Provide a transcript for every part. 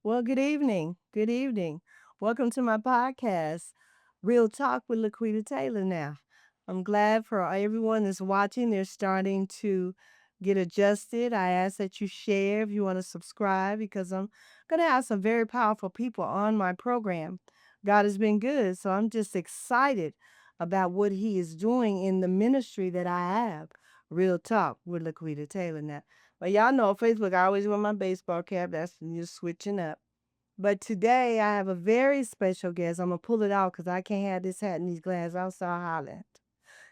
Well, good evening. Good evening. Welcome to my podcast, Real Talk with Lequita Taylor now. I'm glad for everyone that's watching. They're starting to get adjusted. I ask that you share if you want to subscribe because I'm going to have some very powerful people on my program. God has been good, so I'm just excited about what He is doing in the ministry that I have. Real Talk with Lequita Taylor now. But y'all know Facebook, I always wear my baseball cap. That's just switching up. But today I have a very special guest. I'm gonna pull it out because I can't have this hat and these glasses. I'll start hollering.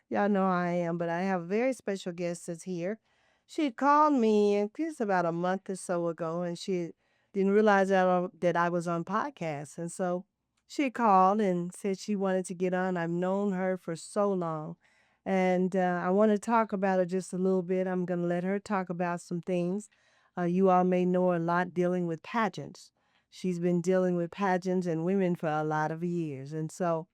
Y'all know I am, but I have a very special guest that's here. She had called me, and it's about a month or so ago, and she didn't realize that I was on podcast. And so she called and said she wanted to get on. I've known her for so long, and I want to talk about her just a little bit. I'm going to let her talk about some things. You all may know a lot dealing with pageants. She's been dealing with pageants and women for a lot of years. And so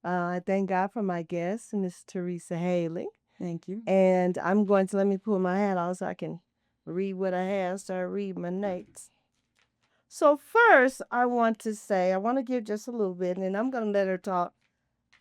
I thank God for my guest, Miss Teresa Haley. Thank you. And I'm going to let me pull my hat off so I can read what I have, start reading my notes. So first, I want to give just a little bit, and then I'm going to let her talk.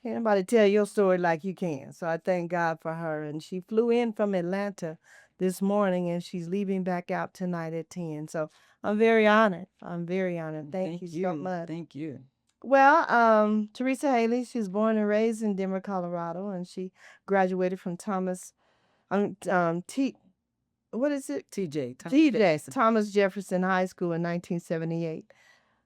Can't nobody tell your story like you can. So I thank God for her. And she flew in from Atlanta this morning, and she's leaving back out tonight at 10. So I'm very honored. I'm very honored. Thank you so much. Thank you. Well, Teresa Haley, she was born and raised in Denver, Colorado, and she graduated from Thomas, T, what is it? TJ, Thomas Jefferson High School in 1978.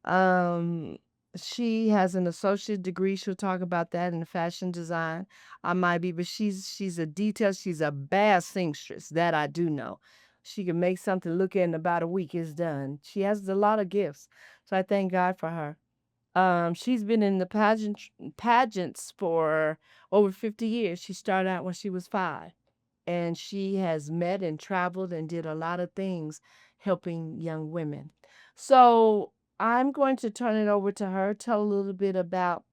Um, she has an associate degree. She'll talk about that in fashion design. I might be, but she's a bad seamstress. That I do know. She can make something look in about a week it's done. She has a lot of gifts, so I thank God for her. She's been in the pageants for over 50 years. She started out when she was 5, and she has met and traveled and did a lot of things helping young women. So I'm going to turn it over to her, tell a little bit about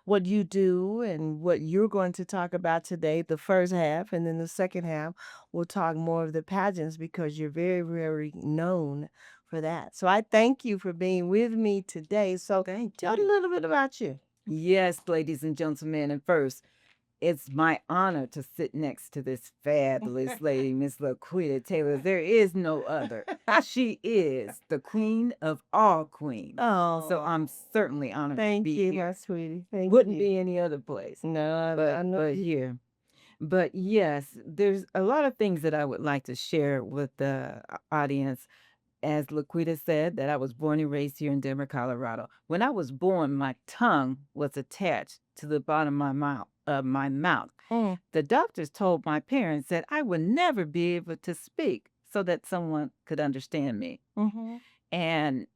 what you do and what you're going to talk about today, the first half, and then the second half, we'll talk more of the pageants because you're very, very known for that. So I thank you for being with me today. So Thank tell you. a little bit about you. Yes, ladies and gentlemen, and first, it's my honor to sit next to this fabulous lady, Miss Lequita Taylor. There is no other. She is the queen of all queens. Oh, So I'm certainly honored to thank be you, my here. sweetie. Thank Wouldn't you. be any other place, No, I know. but here. But yes, there's a lot of things that I would like to share with the audience. As Laquita said, that I was born and raised here in Denver, Colorado. When I was born, my tongue was attached to the bottom of my mouth. Mm. The doctors told my parents that I would never be able to speak so that someone could understand me. Mm-hmm. And,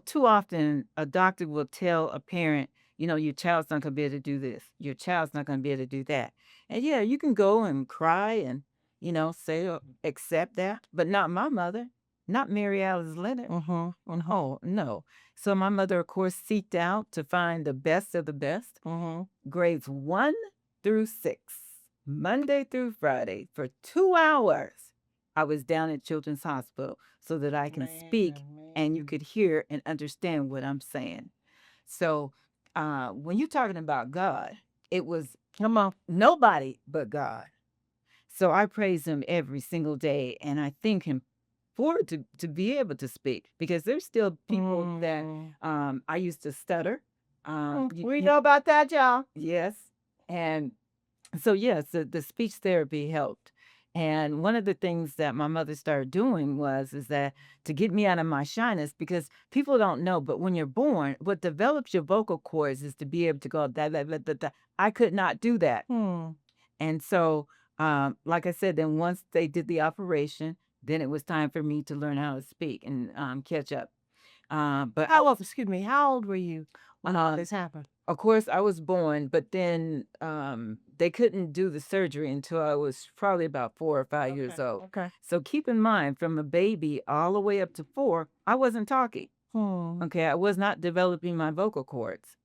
too often a doctor will tell a parent, your child's not going to be able to do this. Your child's not going to be able to do that. And yeah, you can go and cry and, say, accept that, but not my mother, not Mary Alice Leonard. Mm-hmm. Mm-hmm. Oh, no. So my mother, of course, seeked out to find the best of the best, Mm-hmm. grades 1 through 6, Monday through Friday, for 2 hours. I was down at Children's Hospital so that I can speak and you could hear and understand what I'm saying. So when you're talking about God, it was Come on. nobody but God. So I praise him every single day and I thank him for to be able to speak because there's still people that I used to stutter. We know about that, y'all. Yes. And so, yes, the speech therapy helped. And one of the things that my mother started doing is that to get me out of my shyness, because people don't know, but when you're born, what develops your vocal cords is to be able to go da da da da da. I could not do that, Hmm. and so, like I said, then once they did the operation, then it was time for me to learn how to speak and catch up. But Excuse me, how old were you when all this happened? of course, I was born, but then they couldn't do the surgery until I was probably about 4 or 5 years old. Okay. So keep in mind, from a baby all the way up to 4, I wasn't talking. Hmm. Okay, I was not developing my vocal cords.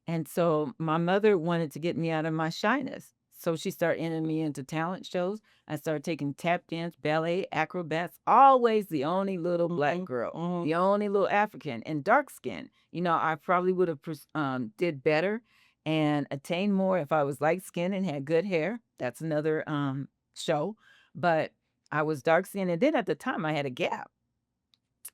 And so my mother wanted to get me out of my shyness. So she started entering me into talent shows. I started taking tap dance, ballet, acrobats. Always the only little black girl, the only little African and dark skin. I probably would have did better and attained more if I was light skinned and had good hair. That's another show. But I was dark skinned, and then at the time I had a gap.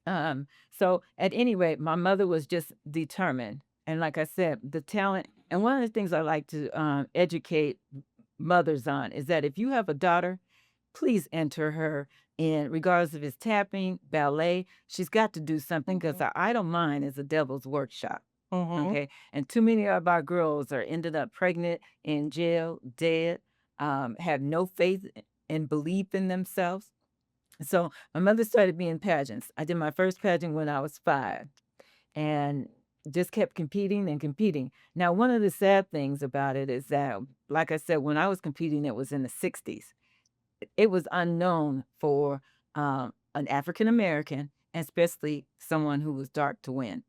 So at any rate, my mother was just determined. And like I said, the talent, and one of the things I like to educate mothers on is that if you have a daughter, please enter her in, regardless if it's tapping, ballet. She's got to do something because our idle mind is a devil's workshop. Okay. And too many of our girls are ended up pregnant, in jail, dead, have no faith and belief in themselves. So my mother started me in pageants. I did my first pageant when I was 5 and just kept competing and competing. Now, one of the sad things about it is that, like I said, when I was competing, it was in the 60s. It was unknown for an African American, especially someone who was dark, to win.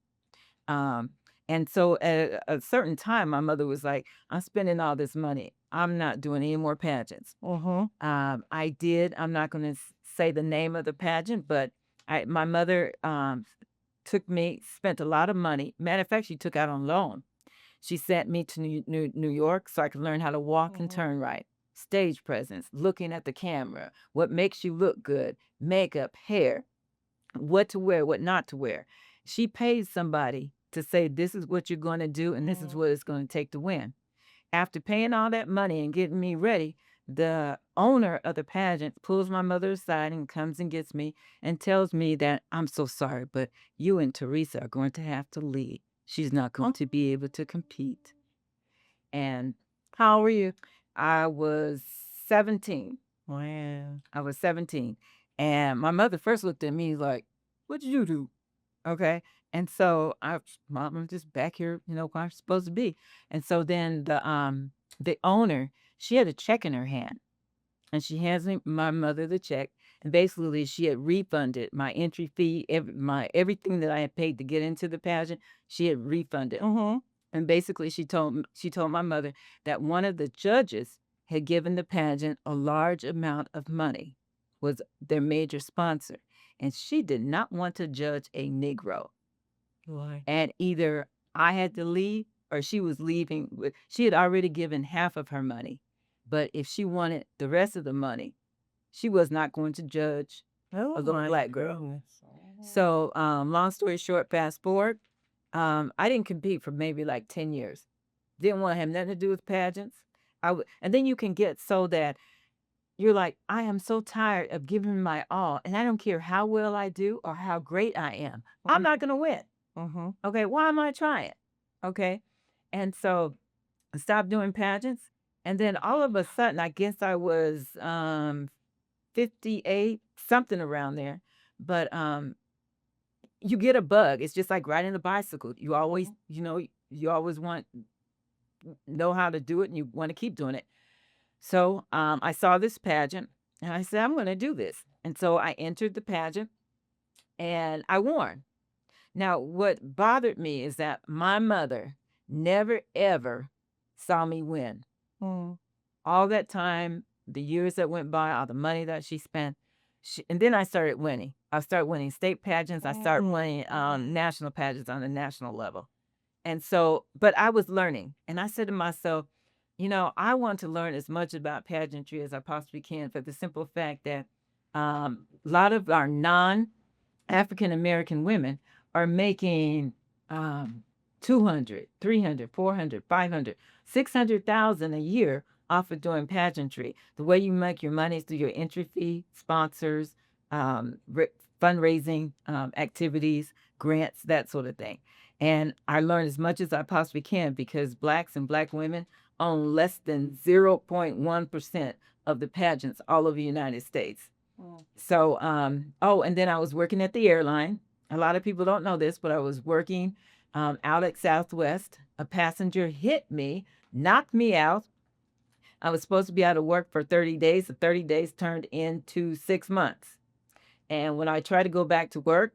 Um, and so at a certain time, my mother was like, I'm spending all this money. I'm not doing any more pageants. I'm not going to say the name of the pageant, but my mother spent a lot of money. Matter of fact, she took out on loan. She sent me to New York so I could learn how to walk and turn right, stage presence, looking at the camera, what makes you look good, makeup, hair, what to wear, what not to wear. She paid somebody to say, this is what you're going to do, and this is what it's going to take to win. After paying all that money and getting me ready, the owner of the pageant pulls my mother aside and comes and gets me and tells me that, I'm so sorry, but you and Teresa are going to have to leave. She's not going to be able to compete. And How old were you? I was 17. Wow. I was 17. And my mother first looked at me like, what did you do? Okay. And so Mom, I'm just back here, where I'm supposed to be. And so then the owner, she had a check in her hand, and she hands my mother the check. And basically she had refunded my entry fee, everything that I had paid to get into the pageant, she had refunded. And basically she told my mother that one of the judges had given the pageant a large amount of money, was their major sponsor. And she did not want to judge a Negro. Why? And either I had to leave or she was leaving. She had already given half of her money. But if she wanted the rest of the money, she was not going to judge a little black girl. So, long story short, fast forward, I didn't compete for maybe like 10 years. Didn't want to have nothing to do with pageants. And then you can get so that you're like, I am so tired of giving my all, and I don't care how well I do or how great I am. I'm not going to win. Okay, why am I trying? Okay. And so I stopped doing pageants. And then all of a sudden, I guess I was 58, something around there. But you get a bug. It's just like riding a bicycle. You always, you always know how to do it, and you want to keep doing it. So I saw this pageant, and I said, I'm going to do this. And so I entered the pageant, and I won. Now, what bothered me is that my mother never, ever saw me win. All that time, the years that went by, all the money that she spent, and then I started winning. I started winning state pageants. I started winning national pageants on the national level. And so, but I was learning. And I said to myself, I want to learn as much about pageantry as I possibly can, for the simple fact that a lot of our non-African American women are making 200, 300, 400, 500, 600,000 a year off of doing pageantry. The way you make your money is through your entry fee, sponsors, fundraising activities, grants, that sort of thing. And I learned as much as I possibly can, because blacks and black women own less than 0.1% of the pageants all over the United States. So, and then I was working at the airline. A lot of people don't know this, but I was working out at Southwest. A passenger hit me, knocked me out. I was supposed to be out of work for 30 days. The 30 days turned into 6 months. And when I tried to go back to work,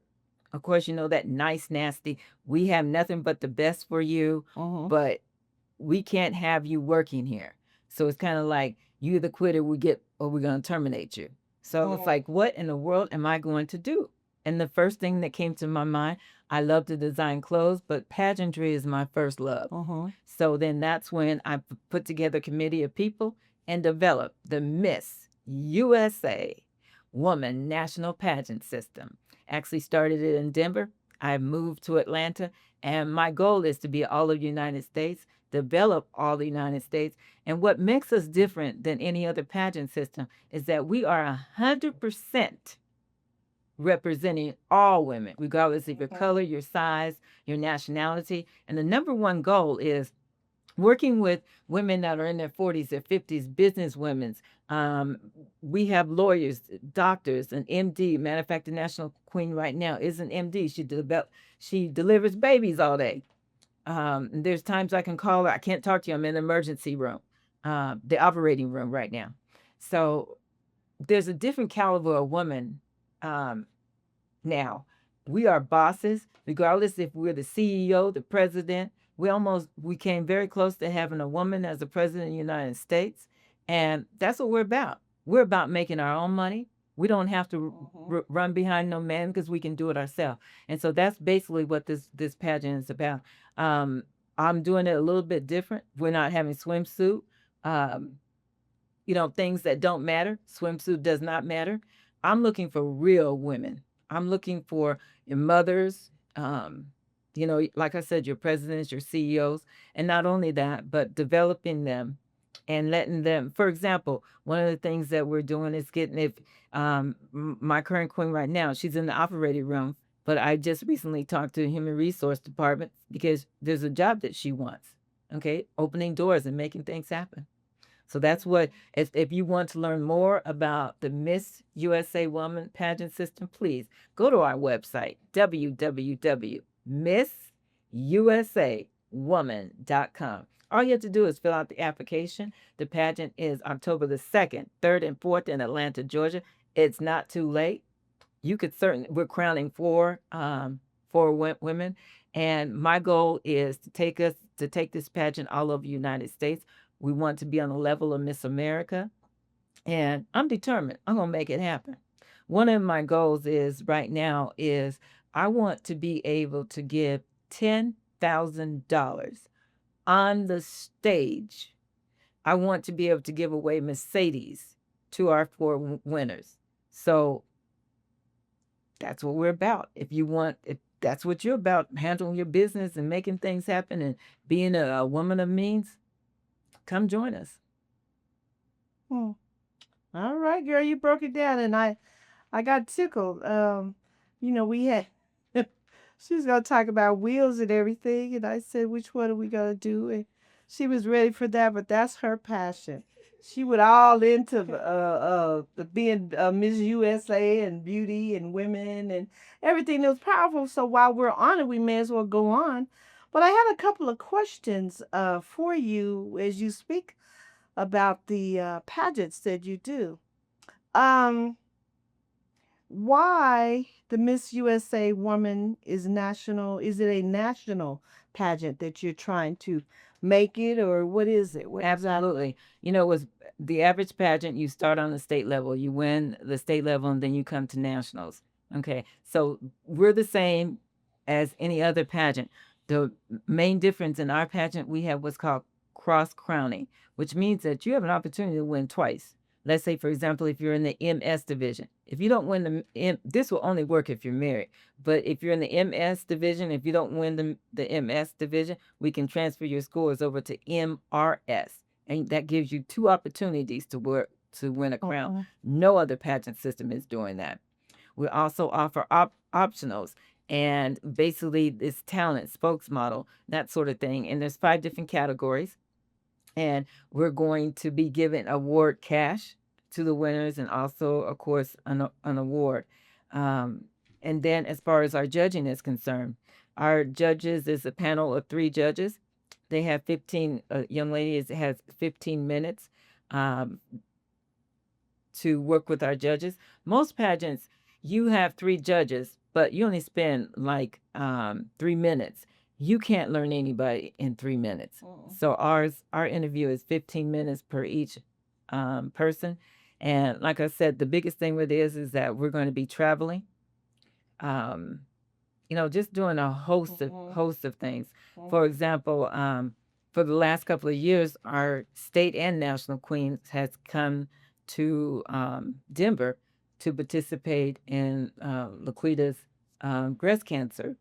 of course, that nice, nasty, we have nothing but the best for you, but we can't have you working here. So it's kind of like you either quit or we get or we're going to terminate you. So it's like, what in the world am I going to do? And the first thing that came to my mind, I love to design clothes, but pageantry is my first love. So then that's when I put together a committee of people and developed the Miss USA Woman National Pageant System. Actually started it in Denver. I moved to Atlanta, and my goal is to be all of the United States, develop all the United States. And what makes us different than any other pageant system is that we are 100% representing all women, regardless of your color, your size, your nationality. And the number one goal is working with women that are in their 40s or 50s, business women. We have lawyers, doctors, an MD. Matter of fact, the national queen right now is an MD. She delivers babies all day. There's times I can call her. I can't talk to you. I'm in the emergency room, the operating room right now. So there's a different caliber of woman um, now. We are bosses, regardless if we're the CEO, the president. We came very close to having a woman as the president of the United States. And that's what we're about. We're about making our own money. We don't have to run behind no man because we can do it ourselves. And so that's basically what this pageant is about. Um, I'm doing it a little bit different. We're not having swimsuit. Um, things that don't matter. Swimsuit does not matter. I'm looking for real women. I'm looking for your mothers, like I said, your presidents, your CEOs, and not only that, but developing them and letting them. For example, one of the things that we're doing is getting if my current queen right now, she's in the operating room, but I just recently talked to the human resource department because there's a job that she wants. Okay, opening doors and making things happen. So that's what, if you want to learn more about the Miss USA Woman pageant system, please go to our website, www.missusawoman.com. All you have to do is fill out the application. The pageant is October the 2nd, 3rd, and 4th in Atlanta, Georgia. It's not too late. You could certainly, we're crowning four women. And my goal is to take this pageant all over the United States. We want to be on the level of Miss America. And I'm determined. I'm going to make it happen. One of my goals is right now is I want to be able to give $10,000 on the stage. I want to be able to give away Mercedes to our four winners. So that's what we're about. If that's what you're about, handling your business and making things happen and being a woman of means, come join us. Hmm. All right, girl, you broke it down, and I got tickled. We had she was gonna talk about wheels and everything, and I said, which one are we gonna do? And she was ready for that, but that's her passion. She went all into the being Miss USA and beauty and women and everything that was powerful. So while we're on it, we may as well go on. But I had a couple of questions for you as you speak about the pageants that you do. Um, why the Miss USA woman is national? Is it a national pageant that you're trying to make it, or what is it? What exactly? Absolutely. It was the average pageant, you start on the state level, you win the state level, and then you come to nationals. Okay. So we're the same as any other pageant. The main difference in our pageant, we have what's called cross crowning, which means that you have an opportunity to win twice. Let's say, for example, if you're in the MS division, if you don't win this will only work if you're married. But if you're in the MS division, if you don't win the MS division, we can transfer your scores over to MRS. And that gives you two opportunities to win a crown. No other pageant system is doing that. We also offer optionals and basically this talent, spokesmodel, that sort of thing. And there's 5 different categories. And we're going to be giving award cash to the winners and also, of course, an award. Um, and then as far as our judging is concerned, our judges is a panel of 3 judges. They have 15, young ladies has 15 minutes to work with our judges. Most pageants, you have 3 judges, but you only spend like 3 minutes. you can't learn anybody in 3 minutes. So our interview is 15 minutes per each person. And like I said, the biggest thing with this is that we're going to be traveling. Um, just doing a host of things. For example, for the last couple of years, our state and national queens has come to Denver to participate in Laquita's breast cancer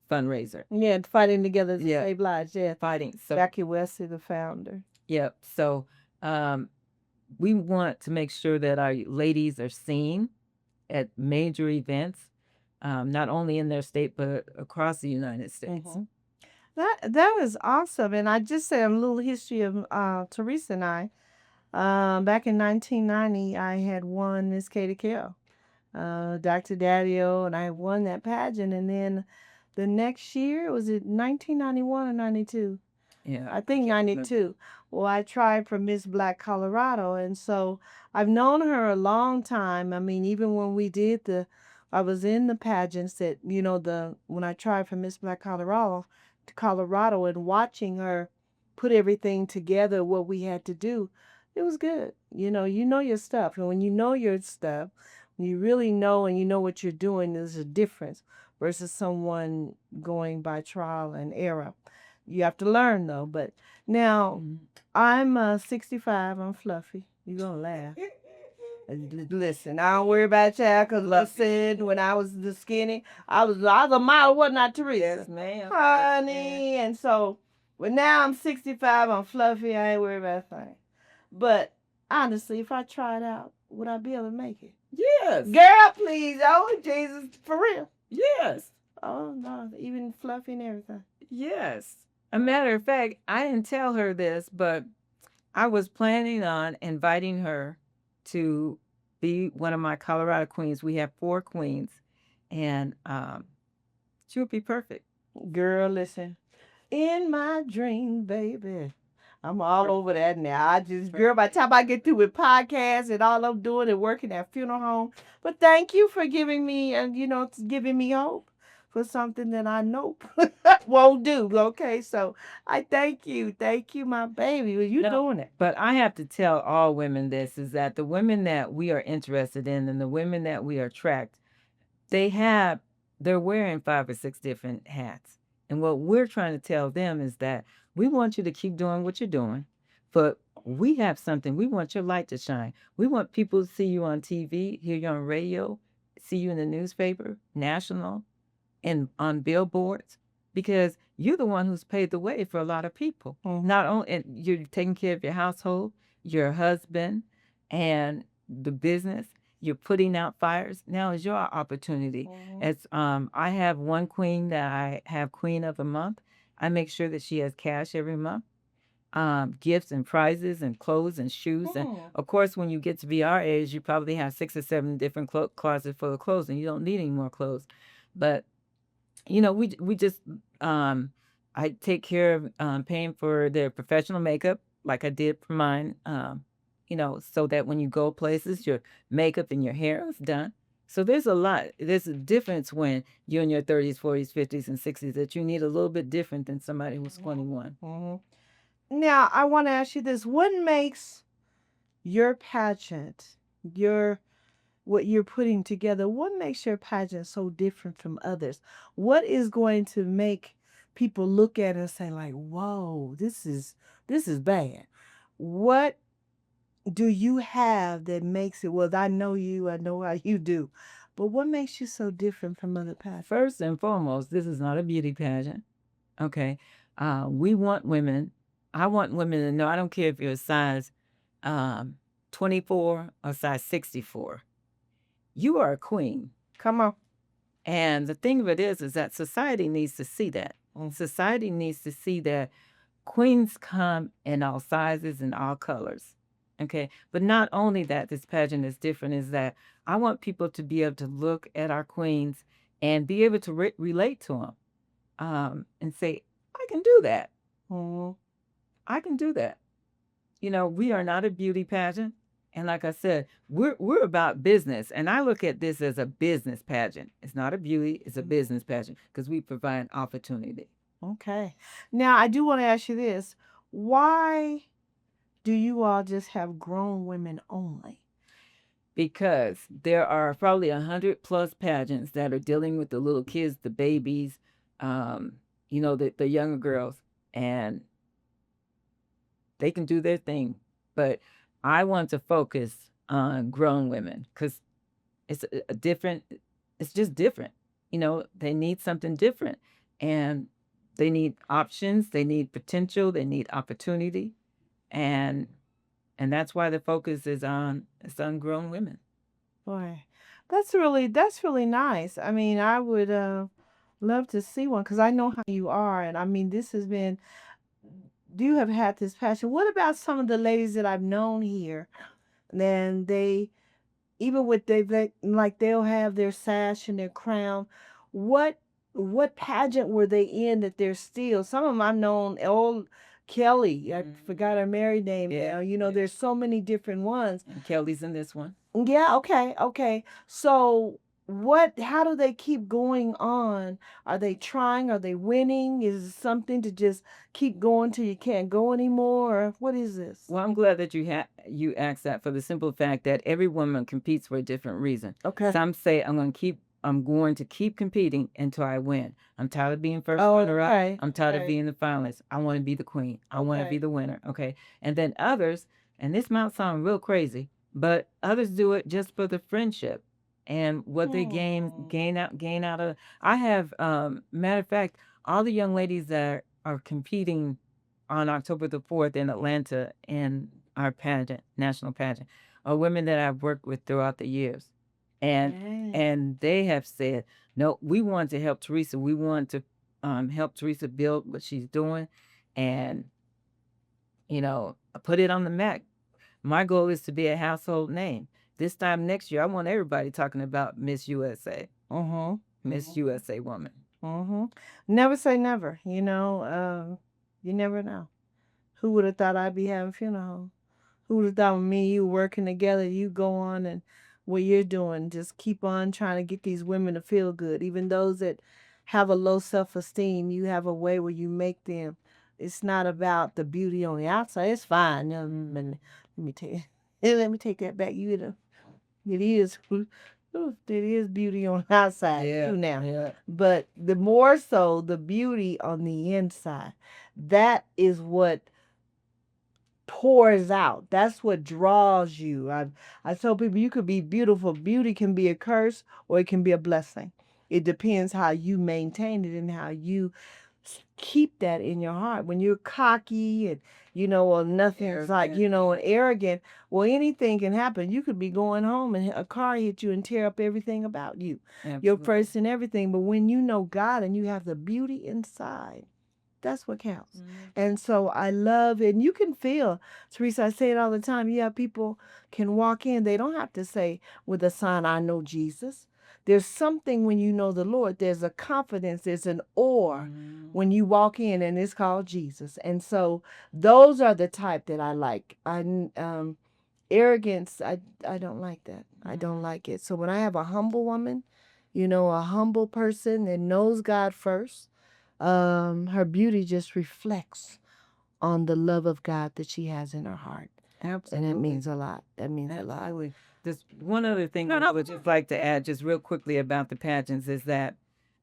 fundraiser. Yeah, fighting together to Yeah, save lives. Yeah, fighting. So Becky Wesley, the founder. yep. So um, we want to make sure that our ladies are seen at major events, not only in their state but across the United States. That was awesome. And I just say a little history of Teresa and I. Back in 1990, I had won Miss Katie Kell, Dr. Daddio, and I won that pageant. And then the next year, was it 1991 or 92? Yeah, I think can't remember. 92. Well, I tried for Miss Black Colorado, and so I've known her a long time. I mean, even when we did I was in the pageants that, when I tried for Miss Black Colorado, and watching her put everything together, what we had to do, it was good. You know your stuff. And when you know your stuff, when you really know and you know what you're doing, there's a difference versus someone going by trial and error. You have to learn though. But now I'm 65. I'm fluffy. You gonna laugh? Listen, I don't worry about y'all because listen, when I was the skinny, I was a model, wasn't I, Teresa? Yes, ma'am. Honey. And so, but now I'm 65. I'm fluffy. I ain't worried about a thing. But honestly, if I tried out, would I be able to make it? Yes. Girl, please. Oh, Jesus, for real. Yes. Oh no, even fluffy and everything. Yes. A matter of fact, I didn't tell her this, but I was planning on inviting her to be one of my Colorado queens. We have 4 queens, and she would be perfect. Girl, listen. In my dream, baby. I'm all over that now. Girl, by the time I get through with podcasts and all I'm doing and working at funeral home. But thank you for giving me, giving me hope for something that I know won't do. Okay, so I thank you. Thank you, my baby. You doing it. But I have to tell all women this is that the women that we are interested in and the women that we attract, they're wearing 5 or 6 different hats. And what we're trying to tell them is that we want you to keep doing what you're doing, but we have something. We want your light to shine. We want people to see you on TV, hear you on radio, see you in the newspaper, national, and on billboards, because you're the one who's paved the way for a lot of people. Not only you're taking care of your household, your husband, and the business. You're putting out fires. Now is your opportunity. As I have one queen that I have Queen of the Month. I make sure that she has cash every month, gifts and prizes and clothes and shoes. And of course, when you get to be our age, you probably have 6 or 7 different closets full of clothes, and you don't need any more clothes. But we just I take care of paying for their professional makeup like I did for mine. So that when you go places, your makeup and your hair is done. So there's a lot. There's a difference when you're in your 30s, 40s, 50s, and 60s that you need a little bit different than somebody who's 21. Now, I want to ask you this. What makes your pageant, what you're putting together, what makes your pageant so different from others? What is going to make people look at it and say, like, whoa, this is bad? What do you have that makes it? Well, I know you, I know how you do, but what makes you so different from other pageants? First and foremost, this is not a beauty pageant. Okay. We want women. I want women to know, I don't care if you're a size 24 or size 64. You are a queen. Come on. And the thing of it is that society needs to see that. Society needs to see that queens come in all sizes and all colors. Okay. But not only that, this pageant is different, is that I want people to be able to look at our queens and be able to relate to them and say, I can do that. I can do that. We are not a beauty pageant. And like I said, we're about business. And I look at this as a business pageant. It's not a beauty, it's a business pageant because we provide opportunity. Okay. Now, I do want to ask you this. Why do you all just have grown women only? Because there are probably 100 plus pageants that are dealing with the little kids, the babies, um, the younger girls, and they can do their thing. But I want to focus on grown women because it's a different, it's just different. They need something different, and they need options, they need potential, they need opportunity, and that's why the focus is on grown women. Boy, that's really nice. I mean, I would love to see one because I know how you are, and I mean, this has been. You have had this passion. What about some of the ladies that I've known here? And they even with like they'll have their sash and their crown. What what pageant were they in that they're still? Some of them I've known. Old Kelly, I forgot her married name Yeah, now. You know, yeah. there's so many different ones. And Kelly's in this one. Yeah, okay, okay. So how do they keep going on? Are they trying? Are they winning? Is it something to just keep going till you can't go anymore? Or what is this? Well, I'm glad that you asked that for the simple fact that every woman competes for a different reason. Okay. Some say I'm going to keep competing until I win. I'm tired of being first Oh, runner up. okay. I'm tired of Okay. being the finalist. I want to be the queen. I want to be Okay. the winner. Okay. And then others, and this might sound real crazy, but others do it just for the friendship and what they gain Hmm. gain out of. I have matter of fact, all the young ladies that are competing on October the 4th in Atlanta in our pageant, national pageant, are women that I've worked with throughout the years. And Dang. and they have said, no, we want to help Teresa. We want to help Teresa build what she's doing and, put it on the map. My goal is to be a household name. This time next year, I want everybody talking about Miss USA, Mm-hmm. Miss USA woman. Mm-hmm. Never say never. You never know. Who would have thought I'd be having a funeral home? Who would have thought with me, you working together, you go on and what you're doing, just keep on trying to get these women to feel good. Even those that have a low self-esteem, you have a way where you make them. It's not about the beauty on the outside. It's fine. Let me take let me take that back. It is it is beauty on the outside Yeah, too now. yeah. But the more so the beauty on the inside. That is what pours out. That's what draws you. I tell people you could be beautiful. Beauty can be a curse or it can be a blessing. It depends how you maintain it and how you keep that in your heart. When you're cocky and well nothing's like Arrogant. and arrogant, well anything can happen. You could be going home and a car hit you and tear up everything about you, your Absolutely. person and everything. But when you know God and you have the beauty inside, that's what counts. And so I love it. And you can feel, Teresa, I say it all the time. Yeah, people can walk in. They don't have to say with a sign, I know Jesus. There's something when you know the Lord, there's a confidence, there's an awe when you walk in, and it's called Jesus. And so those are the type that I like. Arrogance, I don't like that. I don't like it. So when I have a humble woman, a humble person that knows God first, her beauty just reflects on the love of God that she has in her heart. And that means a lot. That means a lot. Absolutely. Just one other thing I would just like to add, just real quickly about the pageants, is that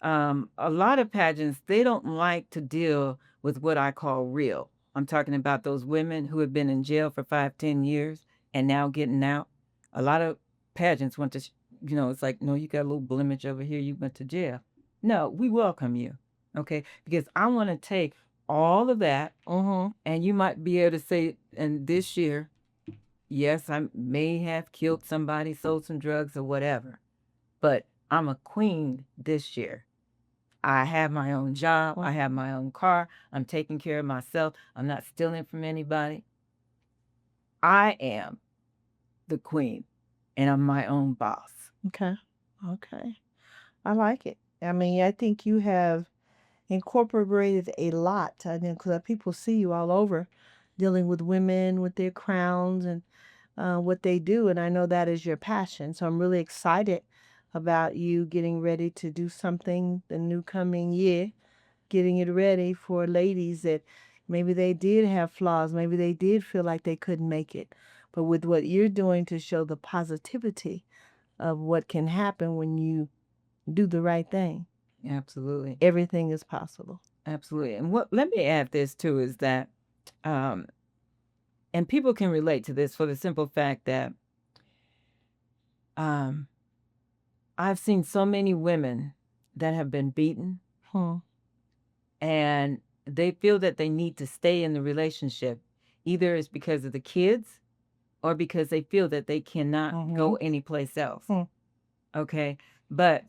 a lot of pageants, they don't like to deal with what I call real. I'm talking about those women who have been in jail for 5, 10 years and now getting out. A lot of pageants want to, it's like, no, you got a little blemish over here. You went to jail. No, we welcome you. Okay. Because I want to take all of that, and you might be able to say, and this year, yes, I may have killed somebody, sold some drugs, or whatever, but I'm a queen this year. I have my own job. I have my own car. I'm taking care of myself. I'm not stealing from anybody. I am the queen, and I'm my own boss. Okay. Okay. I like it. I mean, I think you have incorporated a lot. I mean, because people see you all over dealing with women with their crowns and what they do. And I know that is your passion. So I'm really excited about you getting ready to do something the new coming year. getting it ready for ladies that maybe they did have flaws, maybe they did feel like they couldn't make it. But with what you're doing to show the positivity of what can happen when you do the right thing, Absolutely. everything is possible. Absolutely. And what let me add this too is that um and people can relate to this for the simple fact that um I've seen so many women that have been beaten Hmm. and they feel that they need to stay in the relationship. Either it's because of the kids or because they feel that they cannot go anyplace else. Hmm. Okay. But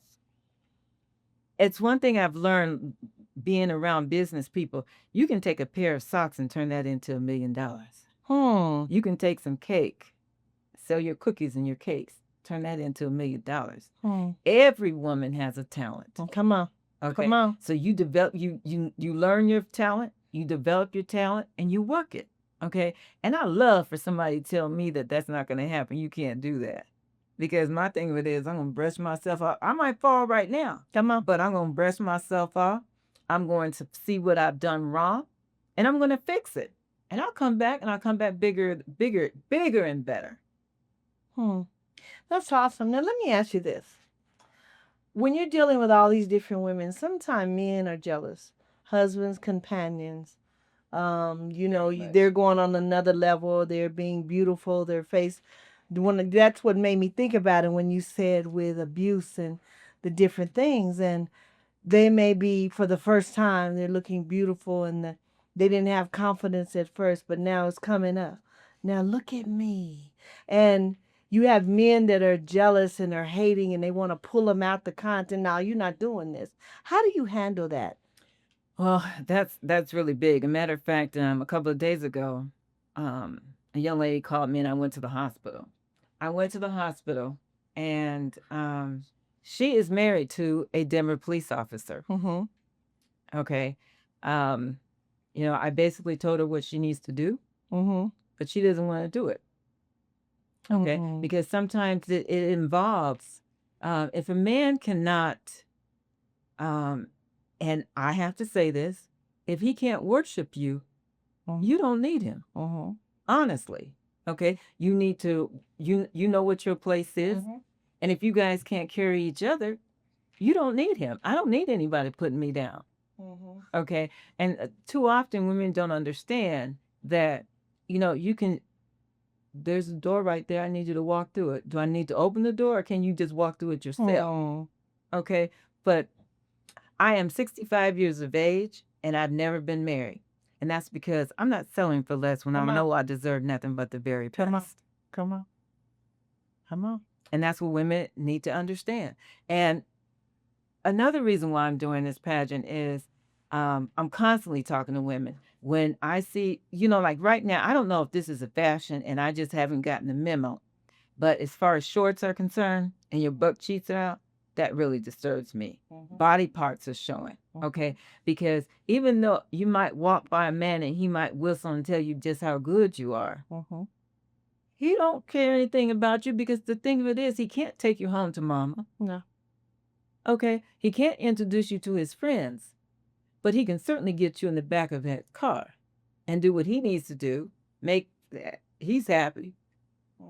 it's one thing I've learned being around business people. You can take a pair of socks and turn that into $1 million. You can take some cake, sell your cookies and your cakes, turn that into $1 million. Every woman has a talent. Come on. Okay. Come on. So you develop you learn your talent, you develop your talent, and you work it. Okay. And I love for somebody to tell me that that's not going to happen. You can't do that. Because my thing of it is, I'm going to brush myself off. I might fall right now. Come on. But I'm going to brush myself off. I'm going to see what I've done wrong, and I'm going to fix it. And I'll come back, and I'll come back bigger, bigger, bigger, and better. That's awesome. Now, let me ask you this. When you're dealing with all these different women, sometimes men are jealous. Husbands, companions. They're going on another level. They're being beautiful. Their face. That's what made me think about it when you said with abuse and the different things. And they may be, for the first time, they're looking beautiful and they didn't have confidence at first, but now it's coming up. Now look at me. And you have men that are jealous and are hating and they want to pull them out the content. Now you're not doing this. How do you handle that? Well, that's really big. A matter of fact, a couple of days ago, a young lady called me and I went to the hospital. And she is married to a Denver police officer. Okay. I basically told her what she needs to do, but she doesn't want to do it. Okay. Because sometimes it involves, if a man cannot, and I have to say this, if he can't worship you, you don't need him. Honestly. Okay. You need to, you know what your place is. And if you guys can't carry each other, you don't need him. I don't need anybody putting me down. Okay. And too often women don't understand that, you can, there's a door right there. I need you to walk through it. Do I need to open the door or can you just walk through it yourself? Okay. But I am 65 years of age and I've never been married. And that's because I'm not selling for less when I know I deserve nothing but the very best. Come on. And that's what women need to understand. And another reason why I'm doing this pageant is I'm constantly talking to women. When I see, like right now, I don't know if this is a fashion and I just haven't gotten the memo. But as far as shorts are concerned and your butt cheeks are out, that really disturbs me. Body parts are showing, okay? Because even though you might walk by a man and he might whistle and tell you just how good you are, he don't care anything about you because the thing of it is he can't take you home to mama. No. Okay? He can't introduce you to his friends, but he can certainly get you in the back of that car and do what he needs to do, make that he's happy.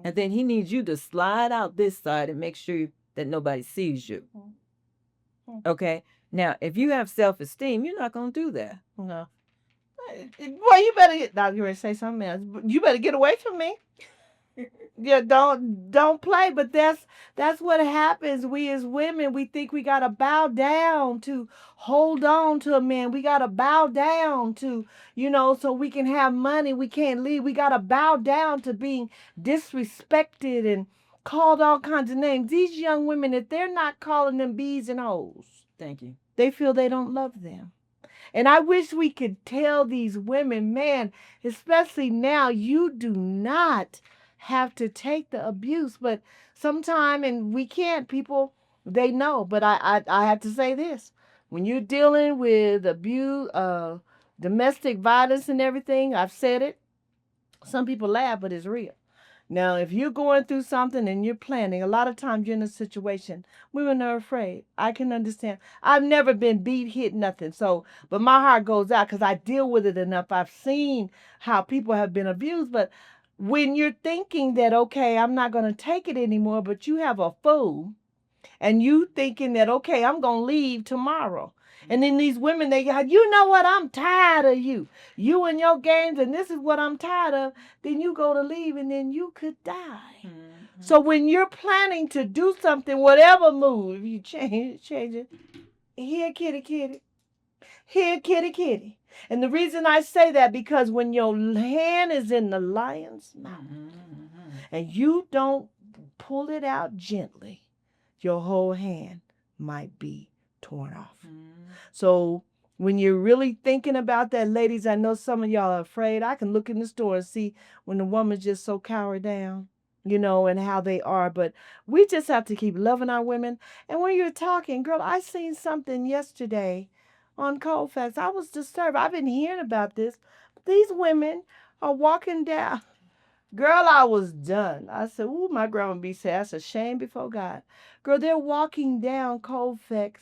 And then he needs you to slide out this side and make sure that nobody sees you. Okay? Now, if you have self-esteem, you're not going to do that. No. Well, you better get, now you ready to say something else. You better get away from me. Yeah, don't play. But that's what happens. We as women, we think we gotta bow down to hold on to a man. We gotta bow down to, so we can have money. We can't leave. We gotta bow down to being disrespected and called all kinds of names. These young women, if they're not calling them bees and hoes, Thank you. they feel they don't love them. And I wish we could tell these women, man, especially now, you do not have to take the abuse. But sometime, and we can't, people, they know. But I have to say this. When you're dealing with abuse, domestic violence and everything, I've said it. Some people laugh, but it's real. Now, if you're going through something and you're planning, a lot of times you're in a situation, women are afraid. I can understand. I've never been beat, hit, nothing. So, but my heart goes out because I deal with it enough. I've seen how people have been abused. But when you're thinking that, okay, I'm not going to take it anymore, but you have a fool and you thinking that, okay, I'm going to leave tomorrow. And then these women, they got, you know what, I'm tired of you and your games, and this is what I'm tired of. Then you go to leave, and then you could die. Mm-hmm. So when you're planning to do something, whatever move, you change it. Here, kitty, kitty. Here, kitty, kitty. And the reason I say that because when your hand is in the lion's mouth, and you don't pull it out gently, your whole hand might be torn off. So when you're really thinking about that, ladies, I know some of y'all are afraid. I can look in the store and see when the woman's just so cowered down, and how they are. But we just have to keep loving our women. And when you're talking, girl, I seen something yesterday on Colfax. I was disturbed. I've been hearing about this. These women are walking down. Girl, I was done. I said, ooh, my grandma be saying, that's a shame before God. Girl, they're walking down Colfax.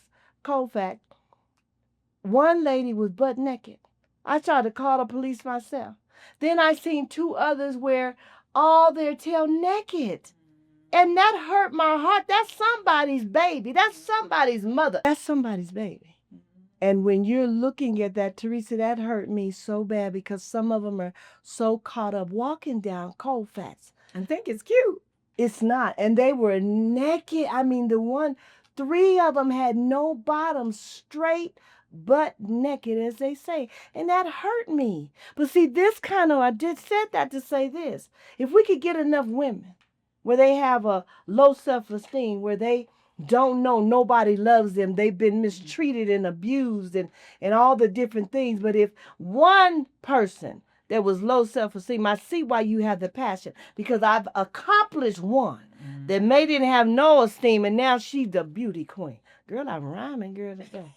One lady was butt naked. I tried to call the police myself. Then I seen two others where all their tail naked. And that hurt my heart. That's somebody's baby. That's somebody's mother. That's somebody's baby. And when you're looking at that, Teresa, that hurt me so bad because some of them are so caught up walking down Colfax. I think it's cute. It's not. And they were naked. I mean, three of them had no bottom, straight butt naked, as they say. And that hurt me. But see, I did said that to say this. If we could get enough women where they have a low self-esteem, where they don't know nobody loves them, they've been mistreated and abused and all the different things. But if one person that was low self-esteem, I see why you have the passion, because I've accomplished one that may didn't have no esteem, and now she's the beauty queen. Girl, I'm rhyming, girl, today.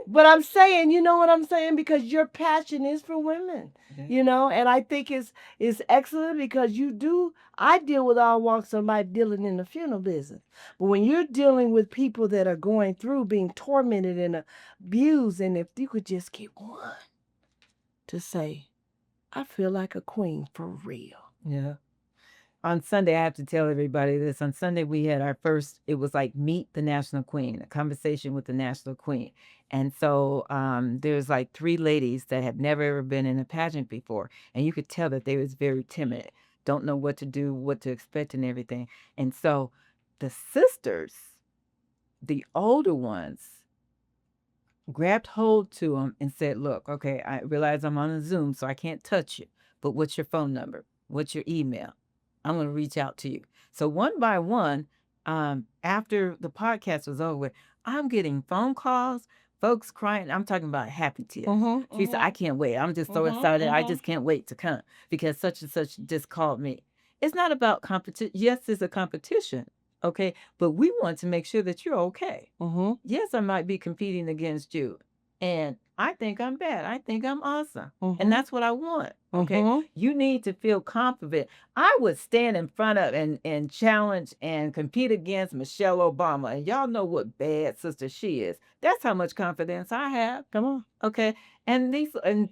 But I'm saying, you know what I'm saying? Because your passion is for women, and I think it's excellent because I deal with all walks of life dealing in the funeral business. But when you're dealing with people that are going through being tormented and abused, and if you could just get one to say, I feel like a queen for real. Yeah. On Sunday, I have to tell everybody this. On Sunday, we had our first, it was like Meet the National Queen, a conversation with the National Queen. And so there's like three ladies that have never ever been in a pageant before. And you could tell that they was very timid, don't know what to do, what to expect and everything. And so the sisters, the older ones, grabbed hold to them and said, look, okay, I realize I'm on a Zoom, so I can't touch you. But what's your phone number? What's your email? I'm going to reach out to you. So one by one, after the podcast was over, I'm getting phone calls, folks crying. I'm talking about happy tears. She said, I can't wait. I'm just so excited. I just can't wait to come because such and such just called me. It's not about competition. Yes, it's a competition. Okay. But we want to make sure that you're okay. Yes, I might be competing against you. And I think I'm bad. I think I'm awesome. And that's what I want. Okay. You need to feel confident. I would stand in front of and challenge and compete against Michelle Obama. And y'all know what bad sister she is. That's how much confidence I have. Come on. Okay. And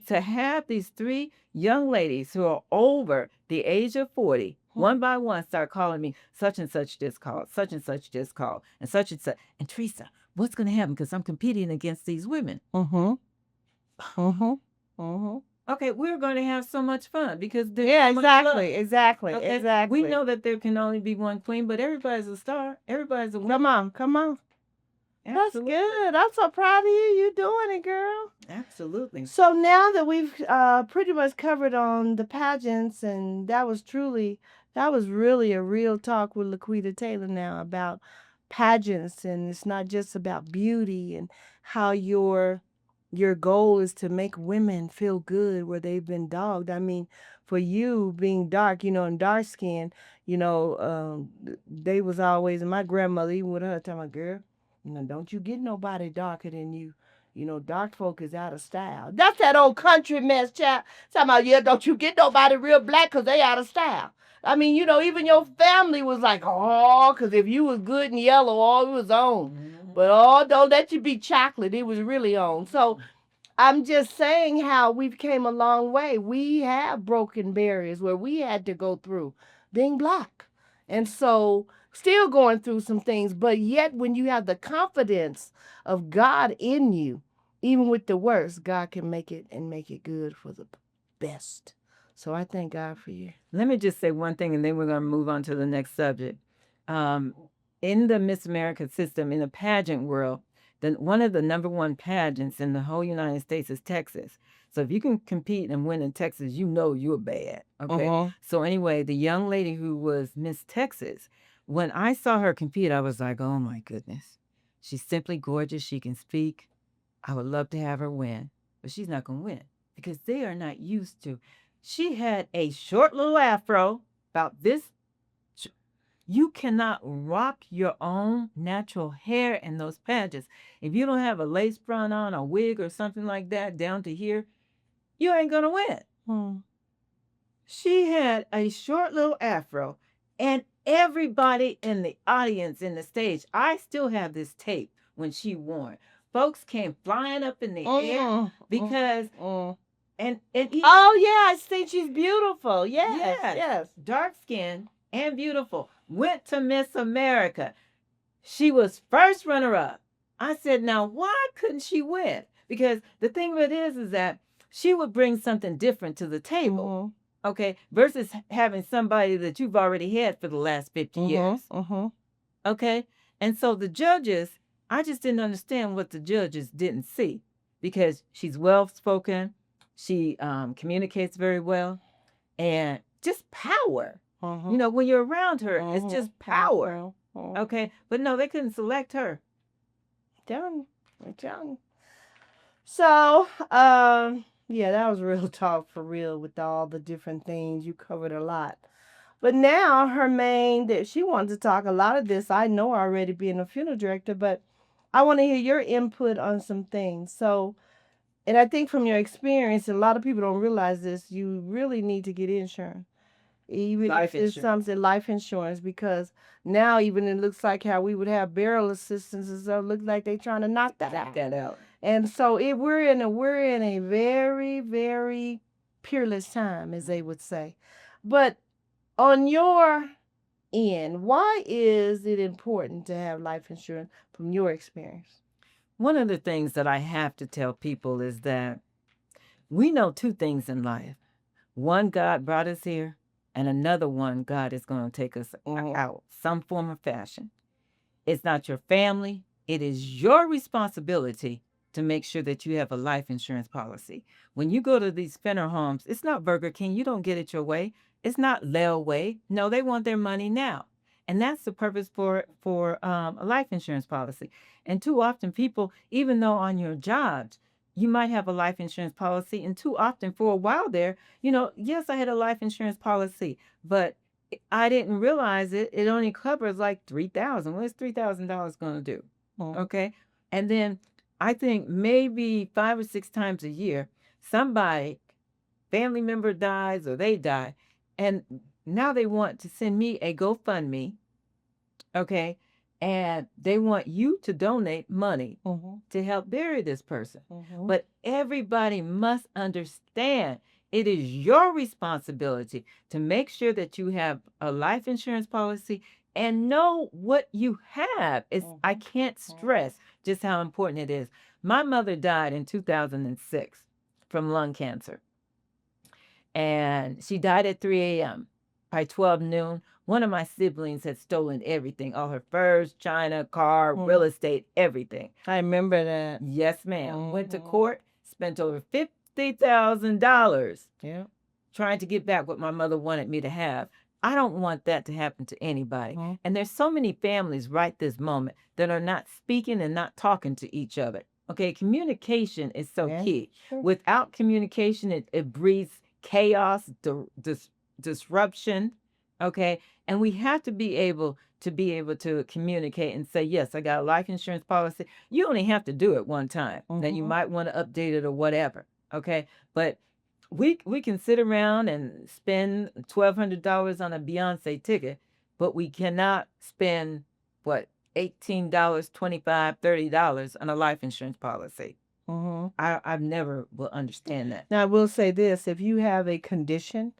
to have these three young ladies who are over the age of 40, one by one, start calling me such and such just called, such and such just called, and such and such. And Teresa, what's going to happen? Because I'm competing against these women. Okay, we're going to have so much fun because exactly. We know that there can only be one queen, but everybody's a star. Everybody's a winner. Come on. Absolutely. That's good. I'm so proud of you. You're doing it, girl. Absolutely. So now that we've pretty much covered on the pageants, and that was really a real talk with Lequita Taylor now about pageants, and it's not just about beauty and how your goal is to make women feel good where they've been dogged. I mean, for you being dark, and dark skin, they was always, and my grandmother, even with her, telling my girl, don't you get nobody darker than you. dark folk is out of style. That's that old country mess, child. Talking about, yeah, don't you get nobody real black because they out of style. I mean, even your family was like, oh, because if you was good and yellow, oh, it was on. But oh, don't let you be chocolate. It was really on. So I'm just saying how we've came a long way. We have broken barriers where we had to go through being black. And so still going through some things, but yet when you have the confidence of God in you, even with the worst, God can make it and make it good for the best. So I thank God for you. Let me just say one thing, and then we're going to move on to the next subject. In the Miss America system, in the pageant world, one of the number one pageants in the whole United States is Texas. So if you can compete and win in Texas, you know you're bad. Okay. So anyway, the young lady who was Miss Texas, when I saw her compete, I was like, oh my goodness. She's simply gorgeous. She can speak. I would love to have her win, but she's not going to win because they are not used to. She had a short little afro about this. You cannot rock your own natural hair in those pageants. If you don't have a lace front on, a wig or something like that down to here, you ain't going to win. She had a short little afro, and everybody in the audience in the stage, I still have this tape when she won. Folks came flying up in the air because and oh yeah, I think she's beautiful. Yes. Dark skin and beautiful. Went to Miss America. She was first runner up. I said, now why couldn't she win? Because the thing of it is that she would bring something different to the table. Okay, versus having somebody that you've already had for the last 50 years. Okay, and so the judges, I just didn't understand what the judges didn't see because she's well spoken, she communicates very well, and just power. When you're around her, it's just power. Okay, but no, they couldn't select her. Done. So, yeah, that was real talk for real with all the different things. You covered a lot. But now her main that she wants to talk a lot of this, I know already being a funeral director, but I want to hear your input on some things. So, and I think from your experience, a lot of people don't realize this, you really need to get insurance. Even if it's something life insurance, because now even it looks like how we would have burial assistance and stuff, look like they're trying to knock that out. And so we're in a very, very peerless time, as they would say. But on your end, why is it important to have life insurance from your experience? One of the things that I have to tell people is that we know two things in life. One, God brought us here, and another one, God is going to take us out, some form of fashion. It's not your family. It is your responsibility to make sure that you have a life insurance policy. When you go to these funeral homes, it's not Burger King. You don't get it your way. It's not layaway. No, they want their money now. And that's the purpose for a life insurance policy. And too often people, even though on your jobs, you might have a life insurance policy, and too often for a while there, yes, I had a life insurance policy, but I didn't realize it only covers like $3,000. What is $3,000 going to do? Okay. And then I think maybe 5 or 6 times a year, somebody, family member dies or they die, and now they want to send me a GoFundMe. Okay. And they want you to donate money to help bury this person. But everybody must understand it is your responsibility to make sure that you have a life insurance policy and know what you have. I can't stress just how important it is. My mother died in 2006 from lung cancer. And she died at 3 a.m. By 12 noon, one of my siblings had stolen everything, all her furs, china, car, real estate, everything. I remember that. Yes, ma'am. Went to court, spent over $50,000 trying to get back what my mother wanted me to have. I don't want that to happen to anybody. And there's so many families right this moment that are not speaking and not talking to each other. Okay, communication is so key. Sure. Without communication, it breeds chaos, disruption. Okay, and we have to be able to be able to communicate and say, yes, I got a life insurance policy. You only have to do it one time. Now you might want to update it or whatever. Okay. But we can sit around and spend $1,200 on a Beyonce ticket, but we cannot spend what, $18, 25, $30 on a life insurance policy. I've never will understand that. Now, I will say this, if you have a condition,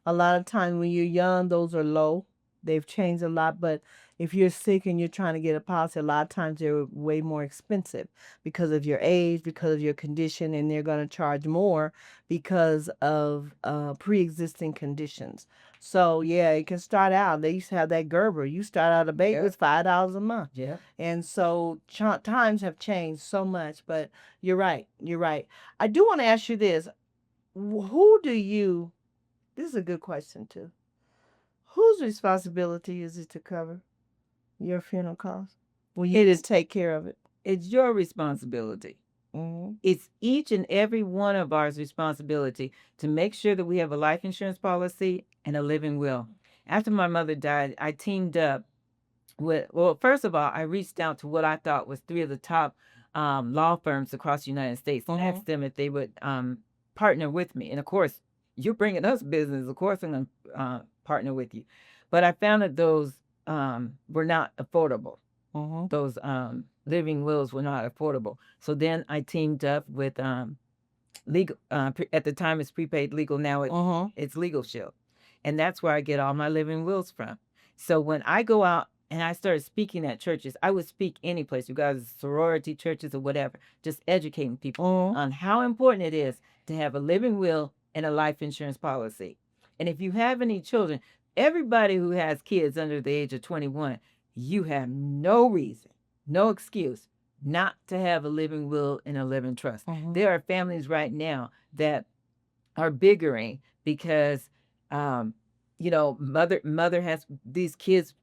a lot of times when you're young, those are low. They've changed a lot, but if you're sick and you're trying to get a policy, a lot of times they're way more expensive because of your age, because of your condition, and they're going to charge more because of pre-existing conditions. So yeah, it can start out. They used to have that Gerber. You start out a baby with $5 a month. Yeah. And so times have changed so much, but you're right. You're right. I do want to ask you this. Who do you, this is a good question too. Whose responsibility is it to cover your funeral costs? Well, you need to take care of it. It's your responsibility. It's each and every one of ours responsibility to make sure that we have a life insurance policy and a living will. After my mother died, I teamed up with, well, first of all, I reached out to what I thought was three of the top law firms across the United States and asked them if they would partner with me. And of course, you're bringing us business. Of course, I'm going to partner with you. But I found that those were not affordable. Those living wills were not affordable. So then I teamed up with legal. At the time, it's prepaid legal. Now it's Legal Shield, and that's where I get all my living wills from. So when I go out and I started speaking at churches, I would speak any place, you guys, sorority churches or whatever, just educating people on how important it is to have a living will and a life insurance policy. And if you have any children, everybody who has kids under the age of 21, you have no reason, no excuse not to have a living will and a living trust. There are families right now that are bickering because, mother has these kids.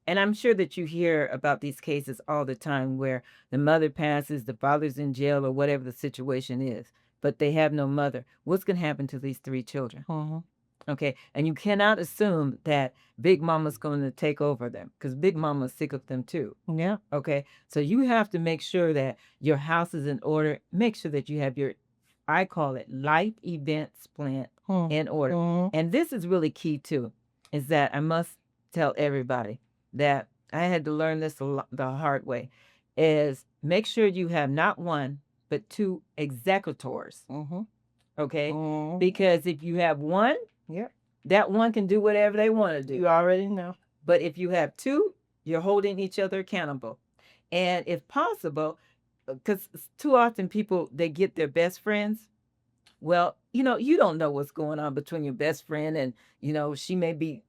And I'm sure that you hear about these cases all the time where the mother passes, the father's in jail or whatever the situation is, but they have no mother. What's going to happen to these three children? Okay. And you cannot assume that Big Mama's going to take over them because Big Mama's sick of them too. Yeah. Okay. So you have to make sure that your house is in order. Make sure that you have your, I call it life events plan in order. And this is really key too, is that I must tell everybody that I had to learn this the hard way, is make sure you have not one, but two executors. Okay. Because if you have one, that one can do whatever they want to do. You already know. But if you have two, you're holding each other accountable. And if possible, because too often people, they get their best friends. Well, you don't know what's going on between your best friend and, she may be,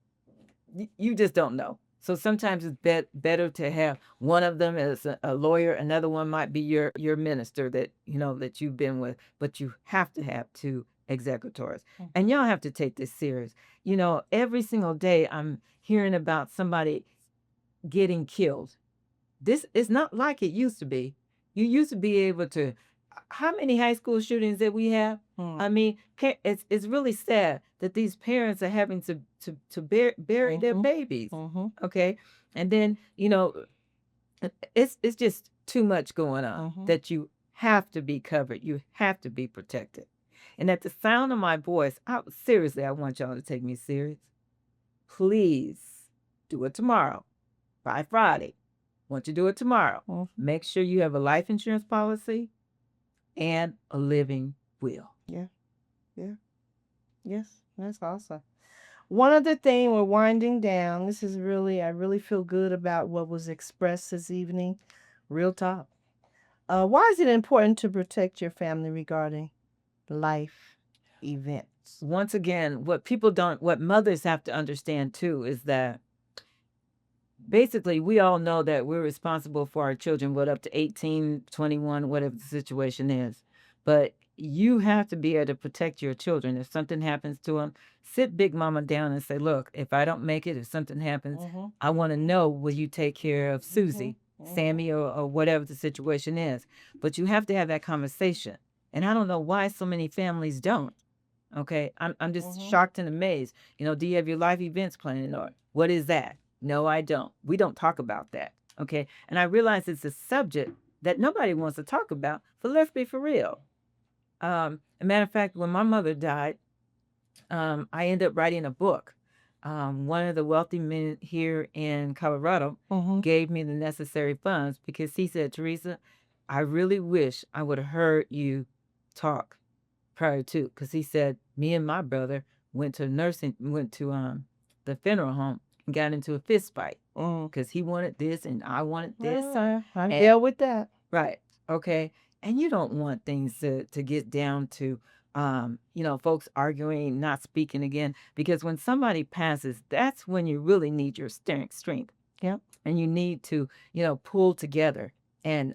you just don't know. So sometimes it's better to have one of them as a lawyer. Another one might be your minister that, that you've been with, but you have to have two executors. And y'all have to take this serious. Every single day I'm hearing about somebody getting killed. This is not like it used to be. You used to be able to, how many high school shootings that we have? I mean, it's really sad that these parents are having to bury their babies. Okay. And then, it's just too much going on that you have to be covered. You have to be protected. And at the sound of my voice, seriously, I want y'all to take me serious. Please do it tomorrow by Friday. Want you to do it tomorrow. Make sure you have a life insurance policy and a living will. Yeah. Yes, that's awesome. One other thing, we're winding down. This is really, I really feel good about what was expressed this evening. Real talk. Why is it important to protect your family regarding life events? Once again, what mothers have to understand too is that basically we all know that we're responsible for our children, up to 18, 21, whatever the situation is. But you have to be able to protect your children. If something happens to them, sit Big Mama down and say, look, if I don't make it, if something happens, I want to know, will you take care of Susie, Sammy, or whatever the situation is? But you have to have that conversation. And I don't know why so many families don't. Okay. I'm just shocked and amazed. Do you have your life events plan in order? What is that? No, I don't. We don't talk about that. Okay. And I realize it's a subject that nobody wants to talk about, but let's be for real. A matter of fact, when my mother died, I ended up writing a book. One of the wealthy men here in Colorado gave me the necessary funds because he said, Teresa, I really wish I would have heard you talk prior to, because he said me and my brother went to the funeral home and got into a fist fight because he wanted this and I wanted this. I And dealt with that. right, okay, and you don't want things to get down to folks arguing, not speaking again, because when somebody passes, that's when you really need your strength. Yep. And you need to pull together and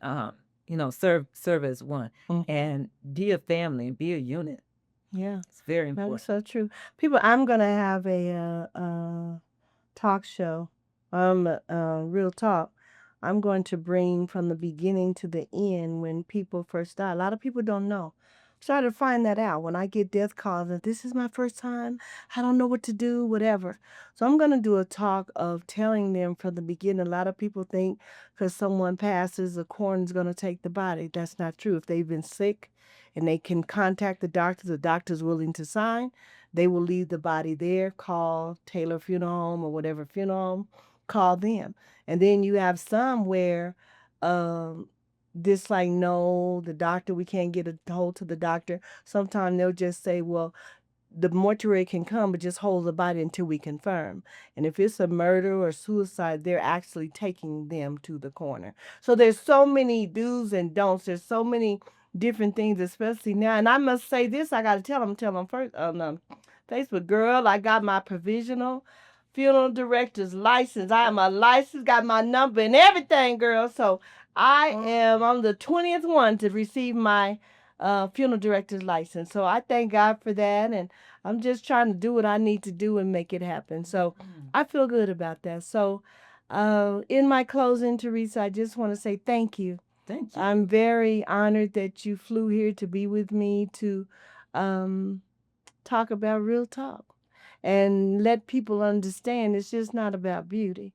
serve as one and be a family and be a unit. Yeah, It's very that is important. so true. People, I'm gonna have a talk show. Real talk. I'm going to bring from the beginning to the end when people first die. A lot of people don't know. Started to find that out when I get death calls that this is my first time. I don't know what to do, whatever. So I'm going to do a talk of telling them from the beginning. A lot of people think because someone passes, the coroner's going to take the body. That's not true. If they've been sick and they can contact the doctor's willing to sign, they will leave the body there, call Taylor Funeral Home or whatever funeral home, call them. And then you have some where this like, no, the doctor, we can't get a hold to the doctor. Sometimes they'll just say, well, the mortuary can come, but just hold the body until we confirm. And if it's a murder or suicide, they're actually taking them to the coroner. So there's so many do's and don'ts. There's so many different things, especially now. And I must say this, I got to tell them first on Facebook, girl, I got my provisional funeral director's license. I am a license, got my number and everything, girl. So I'm the 20th one to receive my funeral director's license. So I thank God for that. And I'm just trying to do what I need to do and make it happen. So I feel good about that. So in my closing, Teresa, I just want to say thank you. Thank you. I'm very honored that you flew here to be with me to talk about real talk and let people understand it's just not about beauty.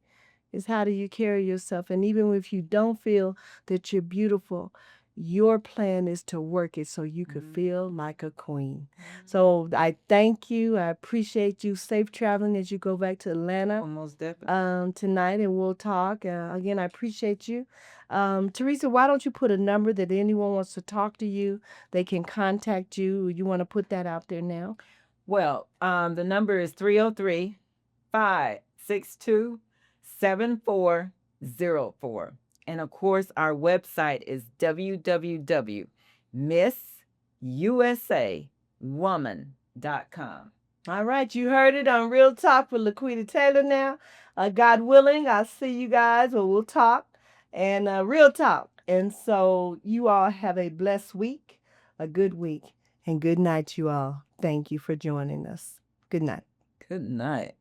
It's how do you carry yourself. And even if you don't feel that you're beautiful, your plan is to work it so you could feel like a queen. So I thank you. I appreciate you. Safe traveling as you go back to Atlanta Almost definitely. tonight, and we'll talk. Again, I appreciate you. Teresa, why don't you put a number that anyone wants to talk to you, they can contact you. You want to put that out there now? Well, the number is 303 562 7404. And of course, our website is www.missusawoman.com. All right, you heard it on Real Talk with Lequita Taylor now. God willing, I'll see you guys or we'll talk and Real Talk. And so you all have a blessed week, a good week, and good night, you all. Thank you for joining us. Good night. Good night.